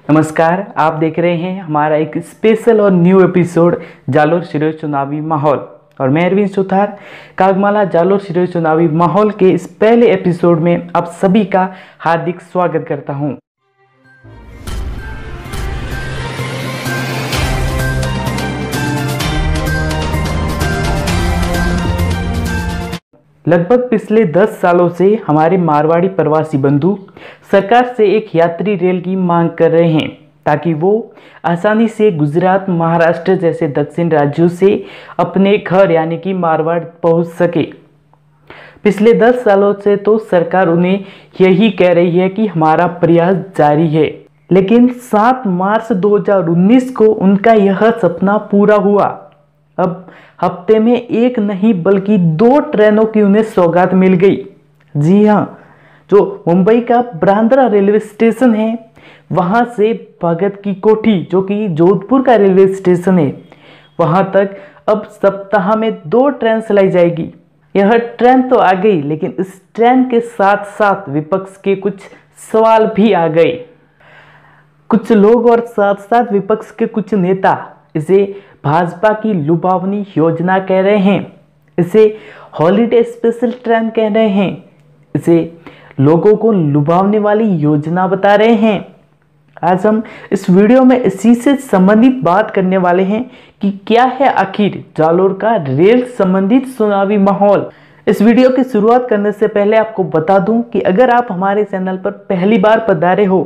नमस्कार, आप देख रहे हैं हमारा एक स्पेशल और न्यू एपिसोड जालोर सिरोही चुनावी माहौल। और मैं अरविंद सुथार कागमाला जालोर सिरोही चुनावी माहौल के इस पहले एपिसोड में आप सभी का हार्दिक स्वागत करता हूं। लगभग पिछले 10 सालों से हमारे मारवाड़ी प्रवासी बंधु सरकार से एक यात्री रेल की मांग कर रहे हैं ताकि वो आसानी से गुजरात, महाराष्ट्र जैसे दक्षिण राज्यों से अपने घर यानी कि मारवाड़ पहुंच सके। पिछले 10 सालों से तो सरकार उन्हें यही कह रही है कि हमारा प्रयास जारी है, लेकिन 7 मार्च 2019 को उनका यह सपना पूरा हुआ। अब हफ्ते में एक नहीं बल्कि 2 ट्रेनों की उन्हें सौगात मिल गई। जी हाँ, जो मुंबई का बांद्रा रेलवे स्टेशन है वहां से भगत की कोठी जो कि जोधपुर का रेलवे स्टेशन है वहां तक अब सप्ताह में 2 ट्रेन चलाई जाएगी। यह ट्रेन तो आ गई, लेकिन इस ट्रेन के साथ साथ विपक्ष के कुछ सवाल भी आ गए। कुछ लोग और साथ साथ विपक्ष के कुछ नेता इसे भाजपा की लुभावनी योजना कह रहे हैं, इसे हॉलीडे स्पेशल ट्रेन कह रहे हैं, इसे लोगों को लुभावने वाली योजना बता रहे हैं। आज हम इस वीडियो में इसी से संबंधित बात करने वाले हैं कि क्या है आखिर जालोर का रेल संबंधित चुनावी माहौल। इस वीडियो की शुरुआत करने से पहले आपको बता दूं कि अगर आप हमारे चैनल पर पहली बार पधारे हो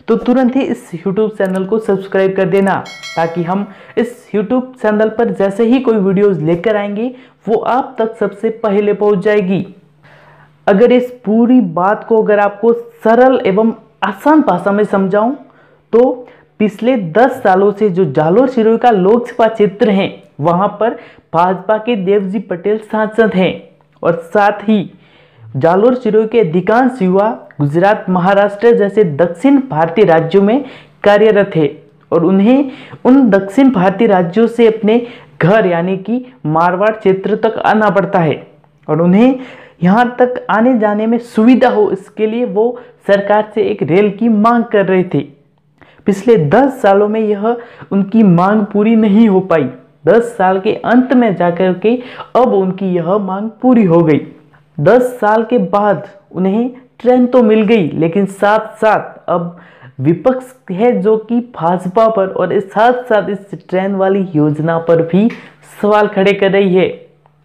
तो तुरंत ही इस YouTube चैनल को सब्सक्राइब कर देना, ताकि हम इस YouTube चैनल पर जैसे ही कोई वीडियोस लेकर आएंगे वो आप तक सबसे पहले पहुंच जाएगी। अगर इस पूरी बात को अगर आपको सरल एवं आसान भाषा में समझाऊं तो पिछले 10 सालों से जो जालोर सिरोही का लोकसभा क्षेत्र है वहां पर भाजपा के देवजी पटेल सांसद हैं, और साथ ही जालोर सिरोही के अधिकांश युवा गुजरात, महाराष्ट्र जैसे दक्षिण भारतीय राज्यों में कार्यरत है और उन्हें उन दक्षिण भारतीय राज्यों से अपने घर यानी कि मारवाड़ क्षेत्र तक आना पड़ता है, और उन्हें यहाँ तक आने जाने में सुविधा हो इसके लिए वो सरकार से एक रेल की मांग कर रहे थे। पिछले 10 सालों में यह उनकी मांग पूरी नहीं हो पाई। 10 साल के अंत में जाकर के अब उनकी यह मांग पूरी हो गई। 10 साल के बाद उन्हें ट्रेन तो मिल गई, लेकिन साथ साथ अब विपक्ष है जो कि भाजपा पर और साथ साथ इस ट्रेन वाली योजना पर भी सवाल खड़े कर रही है।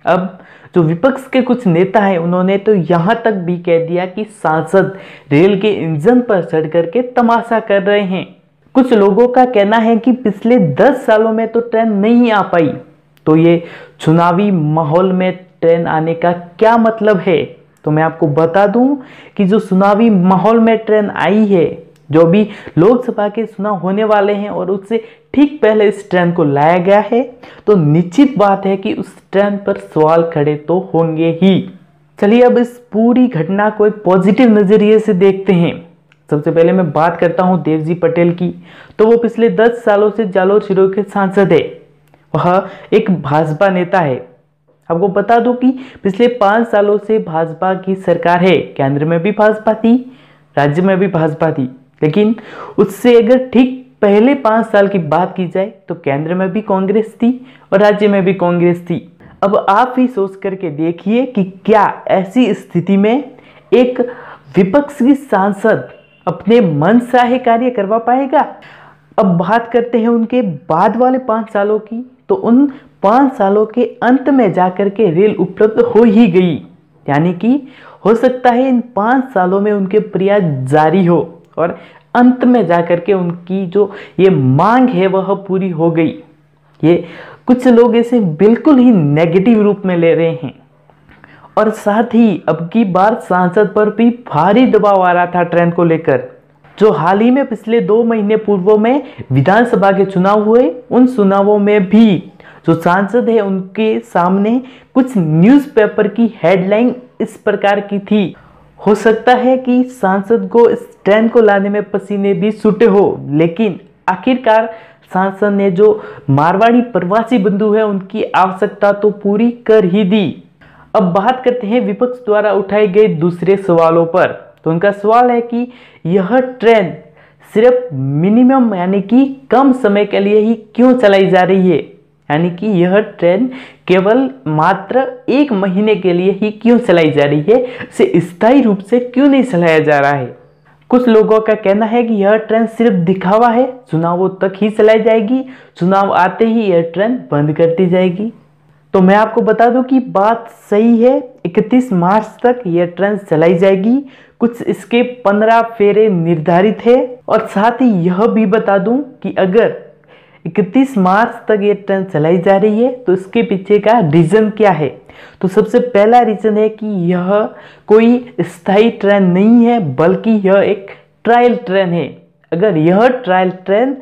अब जो विपक्ष के कुछ नेता हैं उन्होंने तो यहाँ तक भी कह दिया कि सांसद रेल के इंजन पर चढ़ करके तमाशा कर रहे हैं। कुछ लोगों का कहना है कि पिछले 10 सालों में तो ट्रेन नहीं आ पाई, तो ये चुनावी माहौल में ट्रेन आने का क्या मतलब है। तो मैं आपको बता दूं कि जो चुनावी माहौल में ट्रेन आई है, जो भी लोकसभा के चुनाव होने वाले हैं और उससे ठीक पहले इस ट्रेन को लाया गया है, तो निश्चित बात है कि उस ट्रेन पर सवाल खड़े तो होंगे ही। चलिए अब इस पूरी घटना को एक पॉजिटिव नजरिए से देखते हैं। सबसे पहले मैं बात करता हूं देवजी पटेल की। तो वो पिछले 10 सालों से जालोर सिरोही के सांसद है, वह एक भाजपा नेता है। आपको बता दूं कि पिछले 5 सालों से भाजपा की सरकार है, केंद्र में भी भाजपा थी, राज्य में भी भाजपा थी, लेकिन उससे अगर ठीक पहले 5 साल की बात की जाए तो केंद्र में भी कांग्रेस थी और राज्य में भी कांग्रेस थी। अब आप ही सोच करके देखिए कि क्या ऐसी स्थिति में एक विपक्ष की सांसद अपने मन चाहे कार्य करवा पाएगा। अब बात करते हैं उनके बाद वाले 5 सालों की। तो उन 5 सालों के अंत में जाकर के रेल उपलब्ध हो ही गई, यानी कि हो सकता है इन 5 सालों में उनके प्रयास जारी हो और अंत में जाकर के उनकी जो ये मांग है वह पूरी हो गई। ये कुछ लोग इसे बिल्कुल ही नेगेटिव रूप में ले रहे हैं, और साथ ही अब की बार सांसद पर भी भारी दबाव आ रहा था ट्रेन को लेकर। जो हाल ही में पिछले 2 महीने पूर्व में विधानसभा के चुनाव हुए, उन चुनावों में भी जो सांसद है उनके सामने कुछ न्यूज़पेपर की हेडलाइन इस प्रकार की थी, हो सकता है कि सांसद को इस ट्रेन को लाने में पसीने भी छूटे हो, लेकिन आखिरकार सांसद ने जो मारवाड़ी प्रवासी बंधु है उनकी आवश्यकता तो पूरी कर ही दी। अब बात करते हैं विपक्ष द्वारा उठाए गए दूसरे सवालों पर। तो उनका सवाल है कि यह ट्रेन सिर्फ मिनिमम यानी कि कम समय के लिए ही क्यों चलाई जा रही है, यानी कि यह ट्रेन केवल मात्र 1 महीने के लिए ही क्यों चलाई जा रही है, इसे स्थायी रूप से क्यों नहीं चलाया जा रहा है। कुछ लोगों का कहना है कि यह ट्रेन सिर्फ दिखावा है, चुनावों तक ही चलाई जाएगी, चुनाव आते ही यह ट्रेन बंद कर दी जाएगी। तो मैं आपको बता दूं कि बात सही है, 31 मार्च तक यह ट्रेन चलाई जाएगी। कुछ इसके 15 फेरे निर्धारित है और साथ ही यह भी बता दूं कि अगर 31 मार्च तक ये ट्रेन चलाई जा रही है तो इसके पीछे का रीजन क्या है। तो सबसे पहला रीजन है कि यह कोई स्थायी ट्रेन नहीं है, बल्कि यह एक ट्रायल ट्रेन है। अगर यह ट्रायल ट्रेन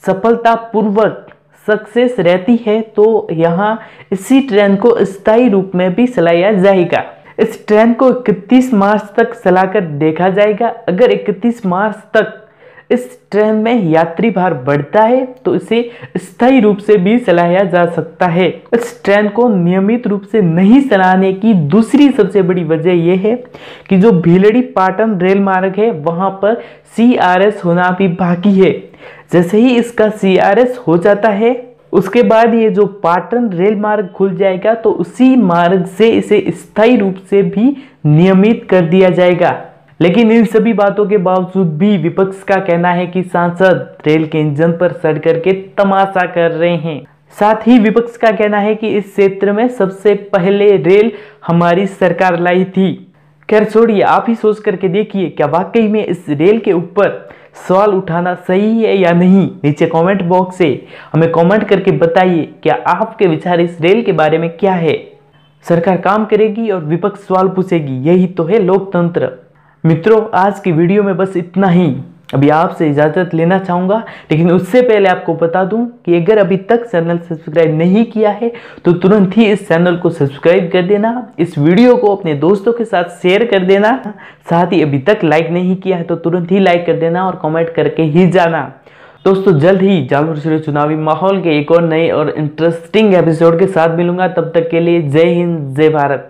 सफलतापूर्वक सक्सेस रहती है तो यहाँ इसी ट्रेन को स्थायी रूप में भी चलाया जाएगा। इस ट्रेन को 31 मार्च तक चलाकर देखा जाएगा। अगर 31 मार्च तक इस ट्रेन में यात्री भार बढ़ता है तो इसे स्थायी रूप से भी चलाया जा सकता है। इस ट्रेन को नियमित रूप से नहीं चलाने की दूसरी सबसे बड़ी वजह यह है कि जो भीलड़ी पाटन रेल मार्ग है वहां पर CRS होना भी बाकी है। जैसे ही इसका CRS हो जाता है उसके बाद ये जो पाटन रेल मार्ग खुल जाएगा तो उसी मार्ग से इसे स्थायी रूप से भी नियमित कर दिया जाएगा। लेकिन इन सभी बातों के बावजूद भी विपक्ष का कहना है कि सांसद रेल के इंजन पर चढ़ करके तमाशा कर रहे हैं। साथ ही विपक्ष का कहना है कि इस क्षेत्र में सबसे पहले रेल हमारी सरकार लाई थी। खैर छोड़िए, आप ही सोच करके देखिए क्या वाकई में इस रेल के ऊपर सवाल उठाना सही है या नहीं। नीचे कमेंट बॉक्स से हमें कमेंट करके बताइए क्या आपके विचार इस रेल के बारे में क्या है। सरकार काम करेगी और विपक्ष सवाल पूछेगी, यही तो है लोकतंत्र। मित्रों, आज की वीडियो में बस इतना ही। अभी आपसे इजाज़त लेना चाहूँगा, लेकिन उससे पहले आपको बता दूं कि अगर अभी तक चैनल सब्सक्राइब नहीं किया है तो तुरंत ही इस चैनल को सब्सक्राइब कर देना, इस वीडियो को अपने दोस्तों के साथ शेयर कर देना। साथ ही अभी तक लाइक नहीं किया है तो तुरंत ही लाइक कर देना और कमेंट करके ही जाना। दोस्तों, जल्द ही जालोर से चुनावी माहौल के एक और नए और इंटरेस्टिंग एपिसोड के साथ मिलूंगा। तब तक के लिए जय हिंद, जय भारत।